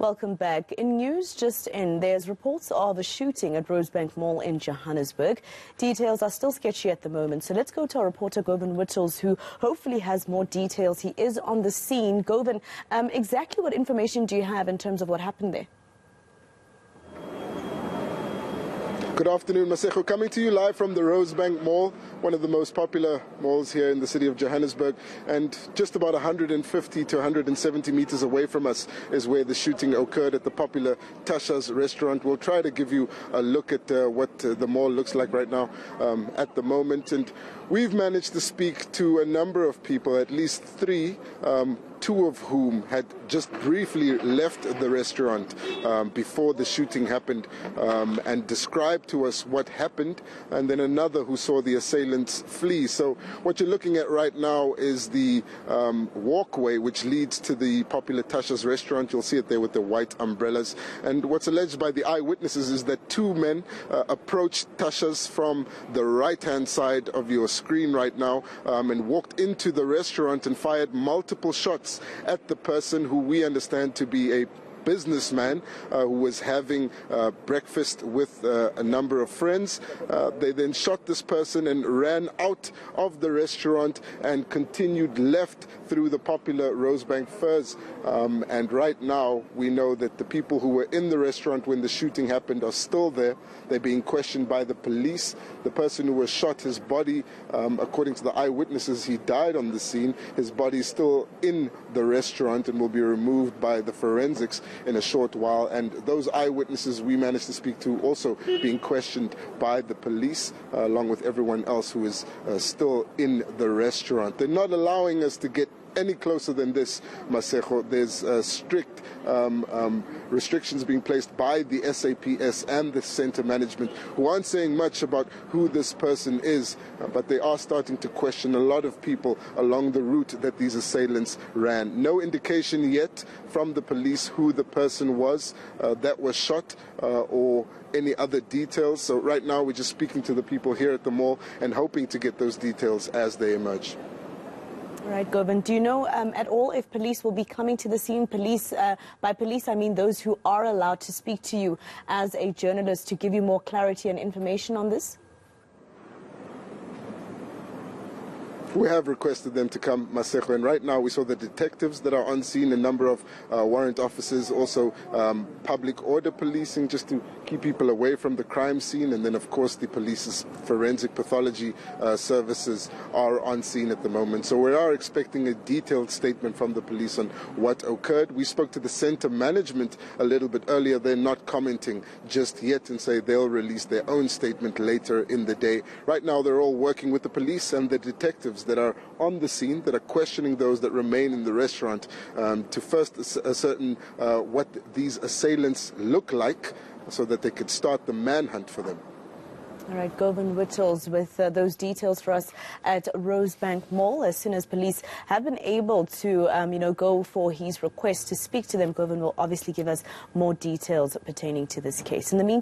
Welcome back. In news just in, there's reports of a shooting at Rosebank Mall in Johannesburg. Details are still sketchy at the moment, so let's go to our reporter Govan Whittles, who hopefully has more details. He is on the scene. Govan, exactly what information do you have in terms of what happened there? Good afternoon, Maseko. Coming to you live from the Rosebank Mall, one of the most popular malls here in the city of Johannesburg. And just about 150 to 170 meters away from us is where the shooting occurred at the popular Tasha's restaurant. We'll try to give you a look at what the mall looks like right now at the moment. And we've managed to speak to a number of people, at least three, two of whom had just briefly left the restaurant before the shooting happened and described to us what happened, and then another who saw the assailants flee. So what you're looking at right now is the walkway which leads to the popular Tasha's restaurant. You'll see it there with the white umbrellas. And what's alleged by the eyewitnesses is that two men approached Tasha's from the right-hand side of your screen right now and walked into the restaurant and fired multiple shots at the person who we understand to be a businessman who was having breakfast with a number of friends. They then shot this person and ran out of the restaurant and continued left through the popular Rosebank Firs. And right now we know that the people who were in the restaurant when the shooting happened are still there. They're being questioned by the police. The person who was shot, his body, according to the eyewitnesses, he died on the scene. His body is still in the restaurant and will be removed by the forensics in a short while. And those eyewitnesses we managed to speak to also being questioned by the police, along with everyone else who is still in the restaurant. They're not allowing us to get any closer than this, Maseko. There's strict restrictions being placed by the SAPS and the center management, who aren't saying much about who this person is, but they are starting to question a lot of people along the route that these assailants ran. No indication yet from the police who the person was that was shot or any other details. So right now we're just speaking to the people here at the mall and hoping to get those details as they emerge. All right, Govan, do you know at all if police will be coming to the scene? Police, by police I mean those who are allowed to speak to you as a journalist to give you more clarity and information on this? We have requested them to come, Maseko, and right now we saw the detectives that are on scene, a number of warrant officers, also public order policing just to keep people away from the crime scene, and then of course the police's forensic pathology services are on scene at the moment. So we are expecting a detailed statement from the police on what occurred. We spoke to the center management a little bit earlier. They're not commenting just yet and say they'll release their own statement later in the day. Right now they're all working with the police and the detectives that are on the scene, that are questioning those that remain in the restaurant to first ascertain what these assailants look like so that they could start the manhunt for them. All right, Govan Whittles with those details for us at Rosebank Mall. As soon as police have been able to, go for his request to speak to them, Govan will obviously give us more details pertaining to this case. In the meantime,